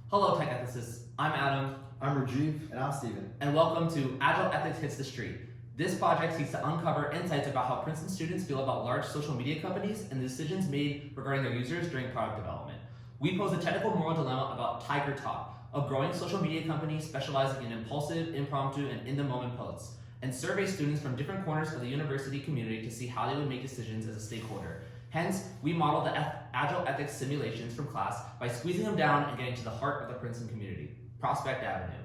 Hello, tech ethicists. I'm Adam. I'm Rajiv. And I'm Steven. And welcome to Agile Ethics Hits the Street. This project seeks to uncover insights about how Princeton students feel about large social media companies and the decisions made regarding their users during product development. We pose a technical moral dilemma about Tiger Talk, a growing social media company specializing in impulsive, impromptu, and in-the-moment posts, and survey students from different corners of the university community to see how they would make decisions as a stakeholder. Hence, we model the Agile ethics simulations from class by squeezing them down and getting to the heart of the Princeton community, Prospect Avenue.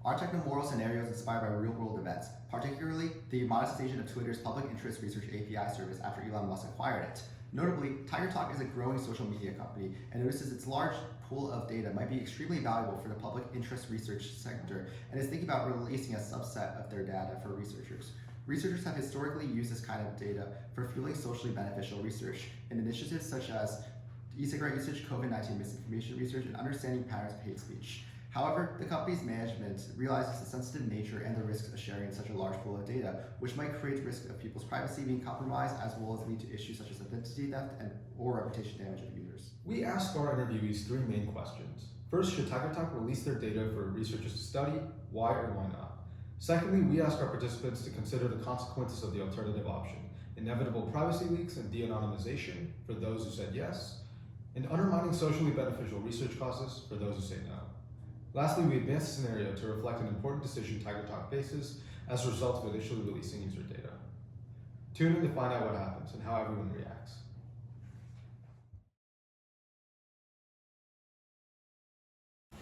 Our techno-moral scenario is inspired by real-world events, particularly the monetization of Twitter's public interest research API service after Elon Musk acquired it. Notably, Tiger Talk is a growing social media company and notices its large pool of data might be extremely valuable for the public interest research sector and is thinking about releasing a subset of their data for researchers. Researchers have historically used this kind of data for fueling socially beneficial research in initiatives such as e-cigarette usage, COVID-19 misinformation research, and understanding patterns of hate speech. However, the company's management realizes the sensitive nature and the risks of sharing such a large pool of data, which might create risk of people's privacy being compromised, as well as lead to issues such as identity theft or reputation damage of users. We asked our interviewees three main questions. First, should Tiger Talk release their data for researchers to study? Why or why not? Secondly, we asked our participants to consider the consequences of the alternative option, inevitable privacy leaks and de-anonymization for those who said yes, and undermining socially beneficial research causes for those who say no. Lastly, we advanced the scenario to reflect an important decision Tiger Talk faces as a result of initially releasing user data. Tune in to find out what happens and how everyone reacts.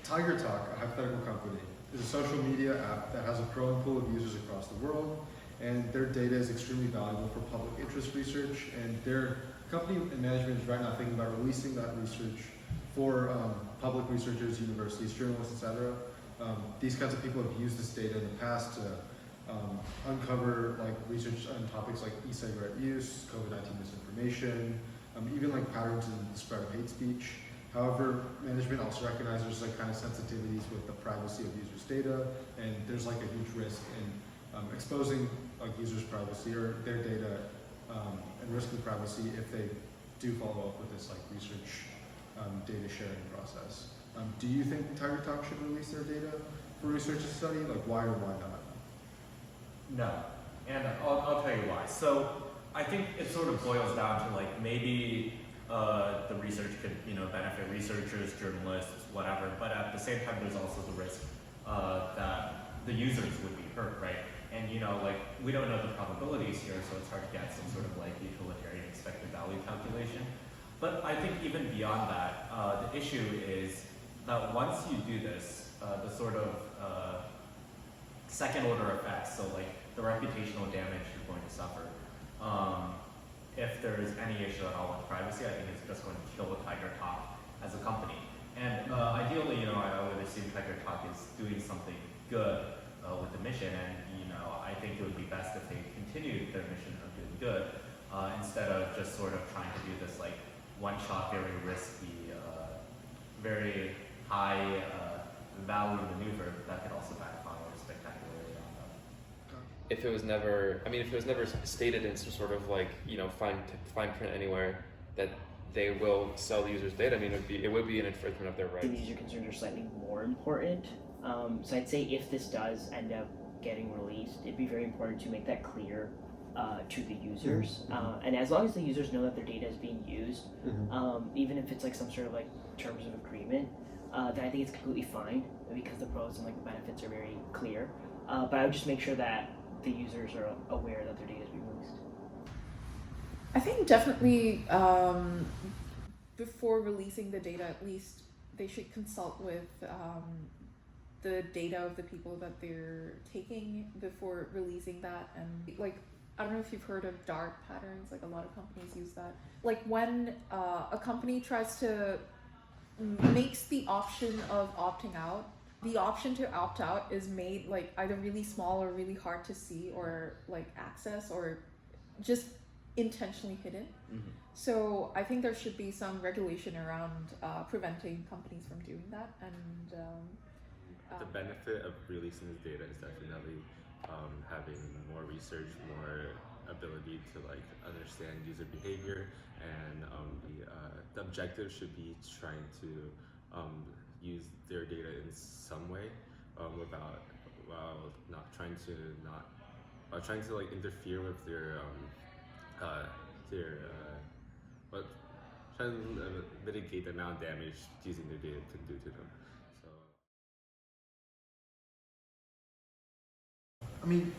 Tiger Talk, a hypothetical company, is a social media app that has a growing pool of users across the world, and their data is extremely valuable for public interest research, and their company and management is right now thinking about releasing that research for public researchers, universities, journalists, etc. These kinds of people have used this data in the past to uncover research on topics like e-cigarette use, COVID-19 misinformation, even patterns in the spread of hate speech. However, management also recognizes there's kind of sensitivities with the privacy of users' data, and there's a huge risk in exposing users' privacy or their data and risking privacy if they do follow up with this research data sharing process. Do you think Tiger Talk should release their data for research to study? Why or why not? No, and I'll tell you why. So I think it sort of boils down to maybe the research could benefit researchers, journalists, whatever. But at the same time, there's also the risk that the users would be hurt, right? And we don't know the probabilities here, so it's hard to get some sort of utilitarian expected value calculation. But I think even beyond that, the issue is that once you do this, the sort of second order effects, so the reputational damage you're going to suffer, if there is any issue at all with privacy, I think it's just going to kill the Tiger Talk as a company. And ideally, I would assume Tiger Talk is doing something good with the mission, and I think it would be best if they continued their mission of doing good instead of just sort of trying to do this one-shot, very risky, very high value maneuver that could also backfire spectacularly on them. If it was never stated in some sort of fine print anywhere that they will sell the user's data, it would be an infringement of their rights. The user concerns are slightly more important. So I'd say if this does end up getting released, it'd be very important to make that clear to the users. And as long as the users know that their data is being used, even if it's some sort of terms of agreement, then I think it's completely fine because the pros and the benefits are very clear. But I would just make sure that the users are aware that their data is being released. I think definitely before releasing the data, at least they should consult with the data of the people that they're taking before releasing that. And I don't know if you've heard of dark patterns, a lot of companies use that. When a company tries to makes the option of opting out, the option to opt out is made either really small or really hard to see or access or just intentionally hidden. So I think there should be some regulation around preventing companies from doing that. And the benefit of releasing this data is definitely having more research, more ability to understand user behavior, and the objective should be trying to use their data in some way without while not trying to like interfere with but trying to mitigate the amount of damage using their data can do to them. So. I mean,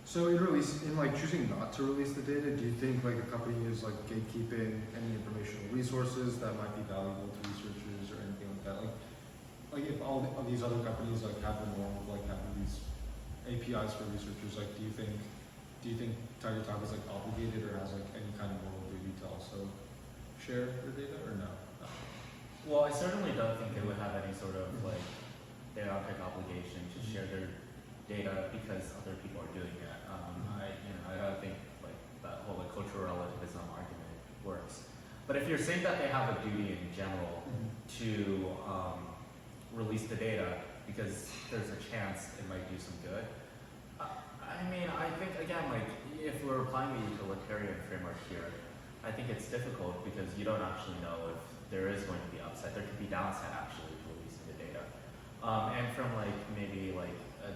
so in like choosing not to release the data, do you think like a company is like gatekeeping any informational resources that might be valuable to researchers or anything like that? Like if all of these other companies like have the norm of like having these APIs for researchers, like do you think Tiger Talk is like obligated or has like any kind of moral duty to also share their data or no? Well, I certainly don't think they would have any sort of like deontologic obligation to share their data because other people are doing it. I don't think like that whole like cultural relativism argument works. But if you're saying that they have a duty in general to release the data because there's a chance it might do some good, I mean, I think again, like if we're applying the utilitarian framework here, I think it's difficult because you don't actually know if there is going to be upside. There could be downside actually to releasing the data, and from like maybe like a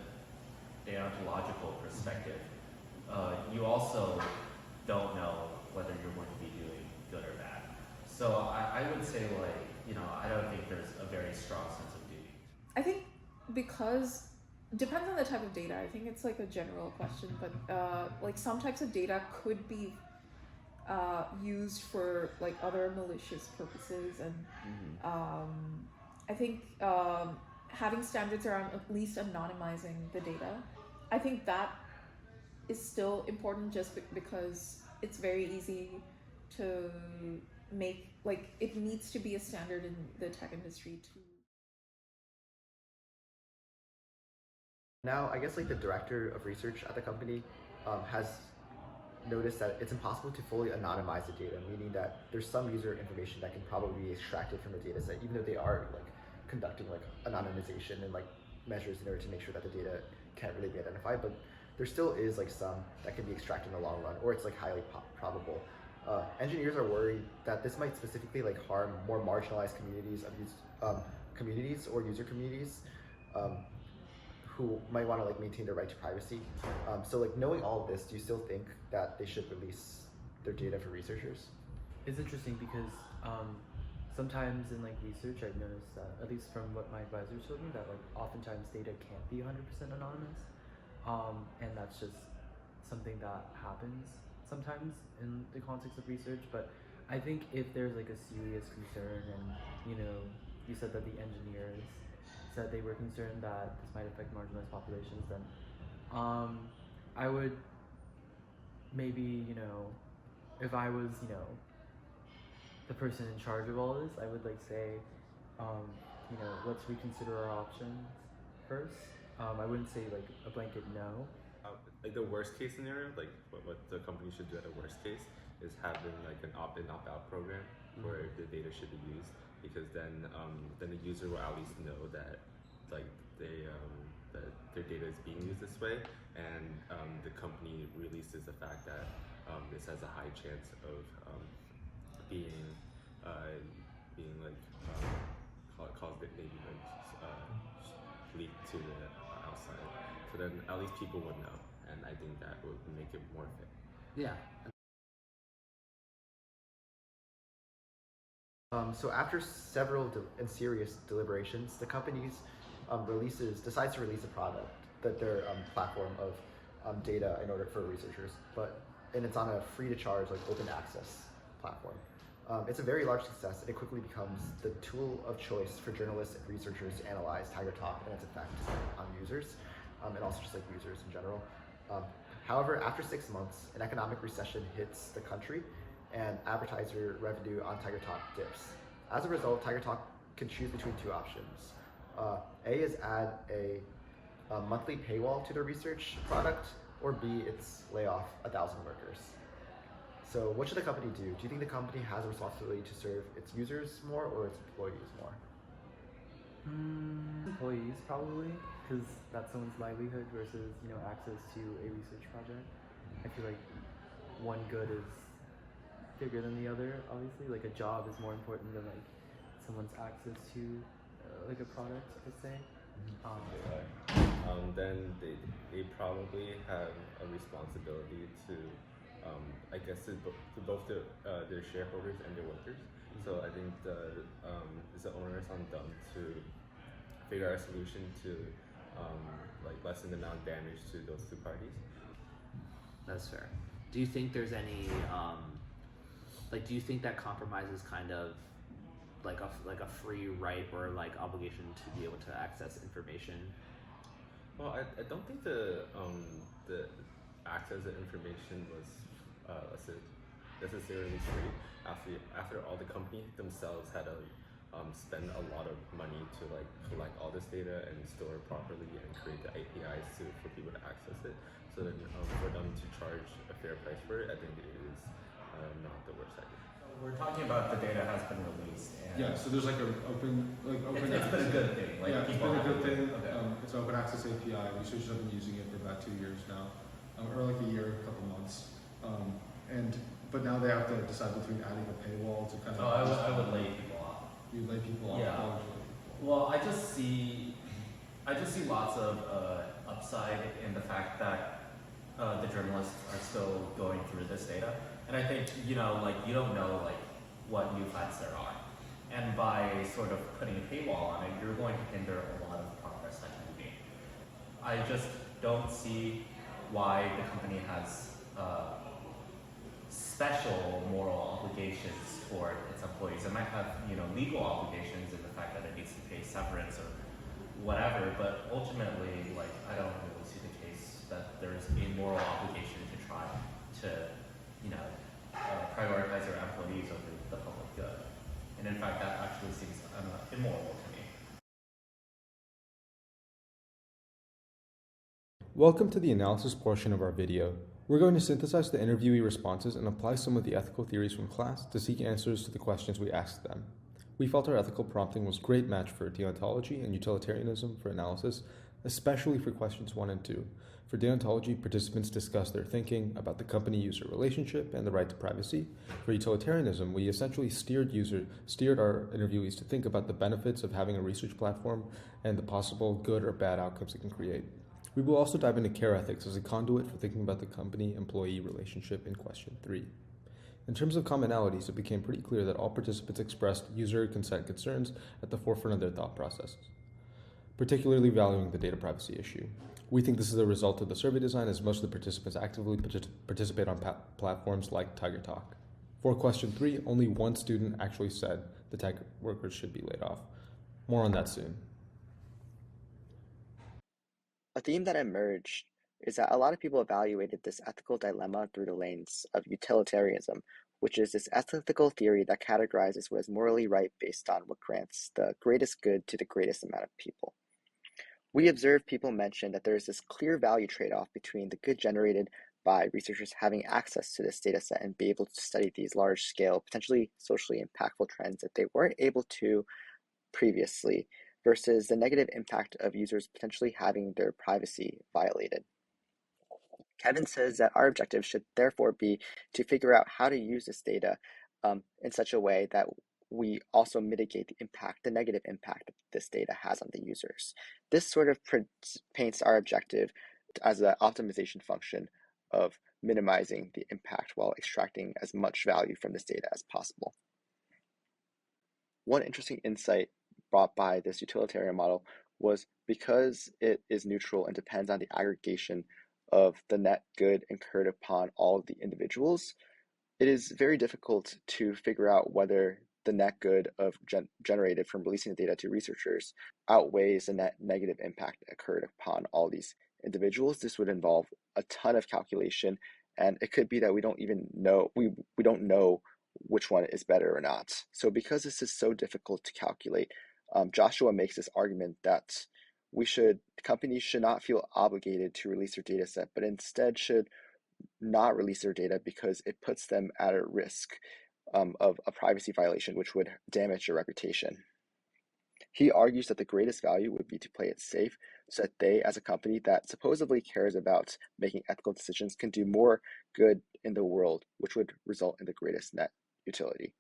deontological perspective, you also don't know whether you're going to be doing good or bad. So I would say like, I don't think there's a very strong sense of duty. I think because depends on the type of data. I think it's like a general question, but like some types of data could be used for like other malicious purposes, and I think having standards around at least anonymizing the data, I think that is still important just because it's very easy to make, like it needs to be a standard in the tech industry too. Now, I guess like the director of research at the company has noticed that it's impossible to fully anonymize the data, meaning that there's some user information that can probably be extracted from the data set, even though they are like conducting like anonymization and like measures in order to make sure that the data can't really be identified, but there still is like some that can be extracted in the long run, or it's like highly probable. Engineers are worried that this might specifically like harm more marginalized communities or user communities who might want to like maintain their right to privacy. So like knowing all of this, do you still think that they should release their data for researchers? It's interesting because sometimes in like research, I've noticed that, at least from what my advisors told me, that like oftentimes data can't be 100% anonymous, and that's just something that happens sometimes in the context of research. But I think if there's like a serious concern, and you said that the engineers said they were concerned that this might affect marginalized populations, then I would maybe, if I was, the person in charge of all this, I would like say, let's reconsider our options first. I wouldn't say like a blanket no. Like the worst case scenario, like what the company should do at a worst case is having like an opt-in, opt-out program where the data should be used, because then the user will at least know that like that their data is being used this way, and the company releases the fact that this has a high chance of being like caused it maybe like leaked to the outside. So then at least people would know, and I think that would make it more fair. Yeah. So after several and serious deliberations, the company decides to release a product, that their platform of data in order for researchers, and it's on a free to charge like open access platform. It's a very large success, and it quickly becomes the tool of choice for journalists and researchers to analyze Tiger Talk and its effect on users, and also just like users in general. However, after 6 months, an economic recession hits the country, and advertiser revenue on Tiger Talk dips. As a result, Tiger Talk can choose between two options. A is add a monthly paywall to their research product, or B, it's lay off 1,000 workers. So what should the company do? Do you think the company has a responsibility to serve its users more or its employees more? Employees probably, because that's someone's livelihood versus access to a research project. I feel like one good is bigger than the other. Obviously, like a job is more important than like someone's access to like a product per se. Then they probably have a responsibility to, I guess, to both their shareholders and their workers. So I think it's the onus on them to figure out a solution to like lessen the amount of damage to those two parties. That's fair. Do you think there's any like, do you think that compromise is kind of like a free right or like obligation to be able to access information? Well, I don't think the access to information was necessarily free. After all, the company themselves had to spend a lot of money to like collect all this data and store it properly and create the APIs for people to access it. So then for them to charge a fair price for it, I think it is not the worst idea. We're talking about the data has been released. And Yeah, so there's like an open it's been a good thing. Like yeah, it's people been a good have- thing. Okay. It's an open access API. Researchers have been using it for about 2 years now, or like a year, a couple months. But now they have to decide between adding a paywall to kind of. I would lay people off. You lay people off. Yeah. Why would you lay people off? Well, I just see lots of upside in the fact that the journalists are still going through this data, and I think you don't know like what new facts there are, and by sort of putting a paywall on it, you're going to hinder a lot of progress that can be made. I just don't see why the company has special moral obligations toward its employees. It might have legal obligations in the fact that it needs to pay severance or whatever, but ultimately, like, I don't really see the case that there's a moral obligation to try to, prioritize your employees over the public good. And in fact, that actually seems immoral to me. Welcome to the analysis portion of our video. We're going to synthesize the interviewee responses and apply some of the ethical theories from class to seek answers to the questions we asked them. We felt our ethical prompting was a great match for deontology and utilitarianism for analysis, especially for questions 1 and 2. For deontology, participants discussed their thinking about the company-user relationship and the right to privacy. For utilitarianism, we essentially steered our interviewees to think about the benefits of having a research platform and the possible good or bad outcomes it can create. We will also dive into care ethics as a conduit for thinking about the company-employee relationship in question 3. In terms of commonalities, it became pretty clear that all participants expressed user consent concerns at the forefront of their thought processes, particularly valuing the data privacy issue. We think this is a result of the survey design, as most of the participants actively participate on platforms like Tiger Talk. For question 3, only one student actually said the tech workers should be laid off. More on that soon. A theme that emerged is that a lot of people evaluated this ethical dilemma through the lens of utilitarianism, which is this ethical theory that categorizes what is morally right based on what grants the greatest good to the greatest amount of people. We observed people mention that there is this clear value trade-off between the good generated by researchers having access to this data set and be able to study these large-scale, potentially socially impactful trends that they weren't able to previously, versus the negative impact of users potentially having their privacy violated. Kevin says that our objective should therefore be to figure out how to use this data in such a way that we also mitigate the negative impact that this data has on the users. This sort of paints our objective as an optimization function of minimizing the impact while extracting as much value from this data as possible. One interesting insight brought by this utilitarian model was because it is neutral and depends on the aggregation of the net good incurred upon all of the individuals, it is very difficult to figure out whether the net good of generated from releasing the data to researchers outweighs the net negative impact occurred upon all these individuals. This would involve a ton of calculation, and it could be that we don't even know, we don't know which one is better or not. So because this is so difficult to calculate, Joshua makes this argument that companies should not feel obligated to release their data set, but instead should not release their data because it puts them at a risk of a privacy violation, which would damage their reputation. He argues that the greatest value would be to play it safe so that they, as a company that supposedly cares about making ethical decisions, can do more good in the world, which would result in the greatest net utility.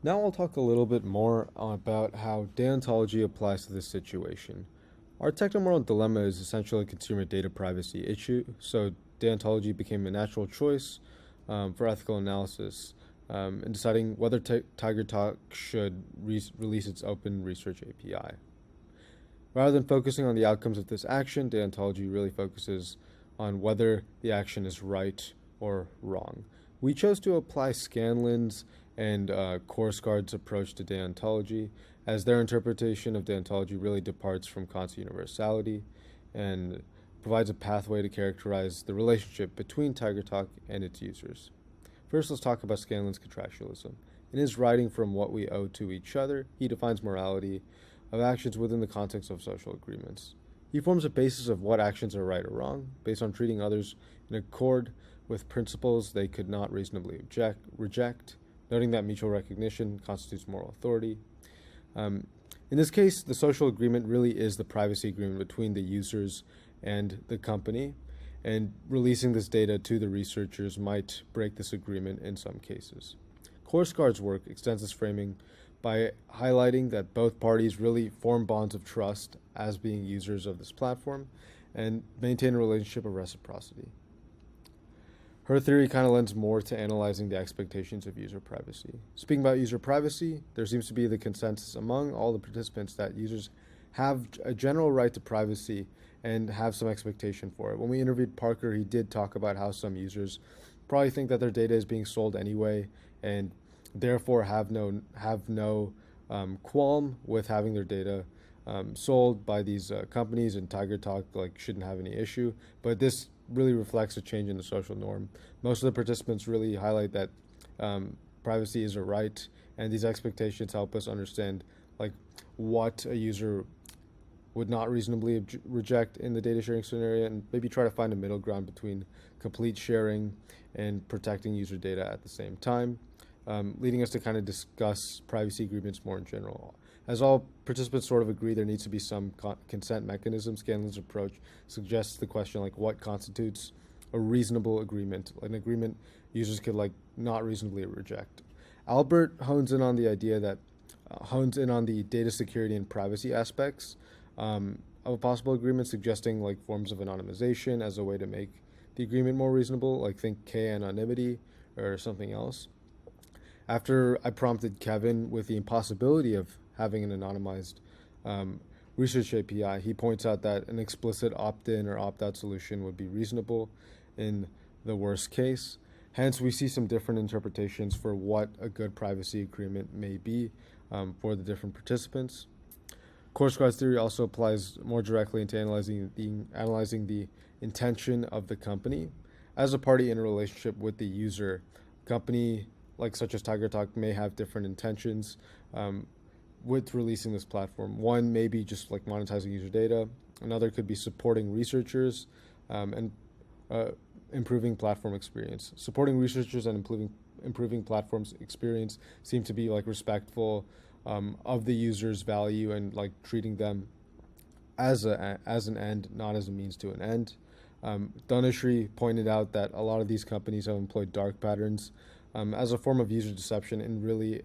Now I'll talk a little bit more about how deontology applies to this situation. Our technomoral dilemma is essentially a consumer data privacy issue, so deontology became a natural choice for ethical analysis in deciding whether TigerTalk should release its open research API. Rather than focusing on the outcomes of this action, deontology really focuses on whether the action is right or wrong. We chose to apply Scanlan's and CourseGuard's approach to deontology, as their interpretation of deontology really departs from Kant's universality and provides a pathway to characterize the relationship between TigerTalk and its users. First, let's talk about Scanlan's contractualism. In his writing From What We Owe to Each Other, he defines morality of actions within the context of social agreements. He forms a basis of what actions are right or wrong, based on treating others in accord with principles they could not reasonably reject, noting that mutual recognition constitutes moral authority. In this case, the social agreement really is the privacy agreement between the users and the company, and releasing this data to the researchers might break this agreement in some cases. CourseGuard's work extends this framing by highlighting that both parties really form bonds of trust as being users of this platform and maintain a relationship of reciprocity. Her theory kind of lends more to analyzing the expectations of user privacy. Speaking about user privacy, there seems to be the consensus among all the participants that users have a general right to privacy and have some expectation for it. When we interviewed Parker, he did talk about how some users probably think that their data is being sold anyway and therefore have no qualm with having their data sold by these companies, and TigerTalk shouldn't have any issue. But this really reflects a change in the social norm. Most of the participants really highlight that privacy is a right, and these expectations help us understand what a user would not reasonably reject in the data sharing scenario, and maybe try to find a middle ground between complete sharing and protecting user data at the same time, leading us to kind of discuss privacy agreements more in general. As all participants sort of agree, there needs to be some consent mechanism. Scanlan's approach suggests the question what constitutes a reasonable agreement, an agreement users could not reasonably reject. Albert hones in on the data security and privacy aspects of a possible agreement, suggesting forms of anonymization as a way to make the agreement more reasonable, think k-anonymity or something else. After I prompted Kevin with the impossibility of having an anonymized research API, he points out that an explicit opt-in or opt-out solution would be reasonable in the worst case. Hence, we see some different interpretations for what a good privacy agreement may be for the different participants. CourseGuard's theory also applies more directly into analyzing the intention of the company. As a party in a relationship with the user, company such as TigerTalk may have different intentions with releasing this platform. One may be just monetizing user data. Another could be supporting researchers and improving platform experience. Supporting researchers and improving platform's experience seem to be respectful of the user's value and treating them as an end, not as a means to an end. Dhanashree pointed out that a lot of these companies have employed dark patterns as a form of user deception, and really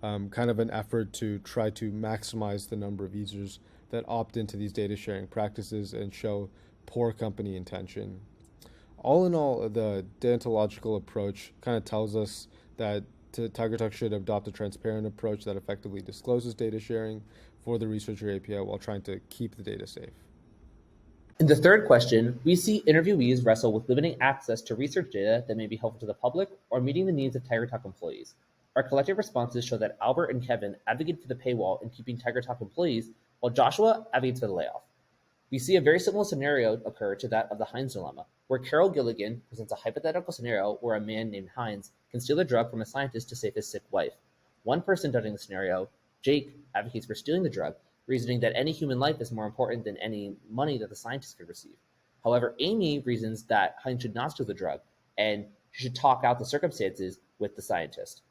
kind of an effort to try to maximize the number of users that opt into these data sharing practices and show poor company intention. All in all, the deontological approach kind of tells us that TigerTalk should adopt a transparent approach that effectively discloses data sharing for the researcher API while trying to keep the data safe. In the third question, we see interviewees wrestle with limiting access to research data that may be helpful to the public or meeting the needs of TigerTalk employees. Our collective responses show that Albert and Kevin advocate for the paywall and keeping TigerTalk employees, while Joshua advocates for the layoff. We see a very similar scenario occur to that of the Heinz dilemma, where Carol Gilligan presents a hypothetical scenario where a man named Heinz can steal a drug from a scientist to save his sick wife. One person doubting the scenario, Jake, advocates for stealing the drug, reasoning that any human life is more important than any money that the scientist could receive. However, Amy reasons that Heinz should not steal the drug, and she should talk out the circumstances with the scientist.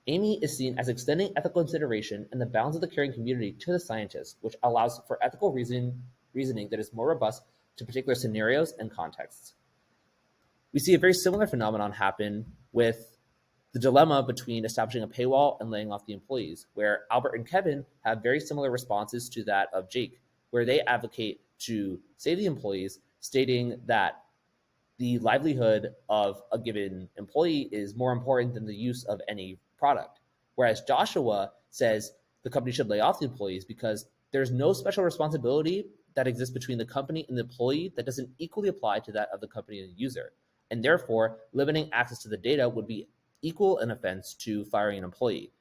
Amy is seen as extending ethical consideration and the bounds of the caring community to the scientist, which allows for ethical reasoning that is more robust to particular scenarios and contexts. We see a very similar phenomenon happen with the dilemma between establishing a paywall and laying off the employees, where Albert and Kevin have very similar responses to that of Jake, where they advocate to save the employees, stating that the livelihood of a given employee is more important than the use of any product. Whereas Joshua says the company should lay off the employees because there's no special responsibility that exists between the company and the employee that doesn't equally apply to that of the company and the user. And therefore, limiting access to the data would be equal an offense to firing an employee.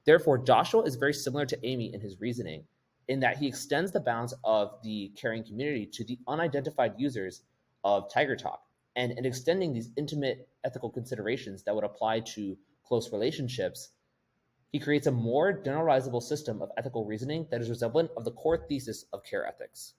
Therefore, Joshua is very similar to Amy in his reasoning, in that he extends the bounds of the caring community to the unidentified users of Tiger Talk, and in extending these intimate ethical considerations that would apply to close relationships, he creates a more generalizable system of ethical reasoning that is resemblant of the core thesis of care ethics.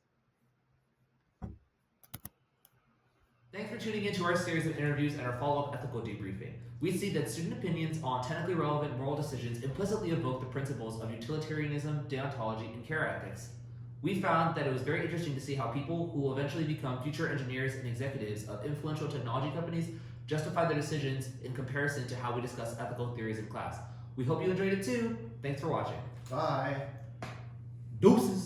Thanks for tuning into our series of interviews and our follow-up ethical debriefing. We see that student opinions on technically relevant moral decisions implicitly evoke the principles of utilitarianism, deontology, and care ethics. We found that it was very interesting to see how people who will eventually become future engineers and executives of influential technology companies justify their decisions in comparison to how we discuss ethical theories in class. We hope you enjoyed it too. Thanks for watching. Bye. Deuces.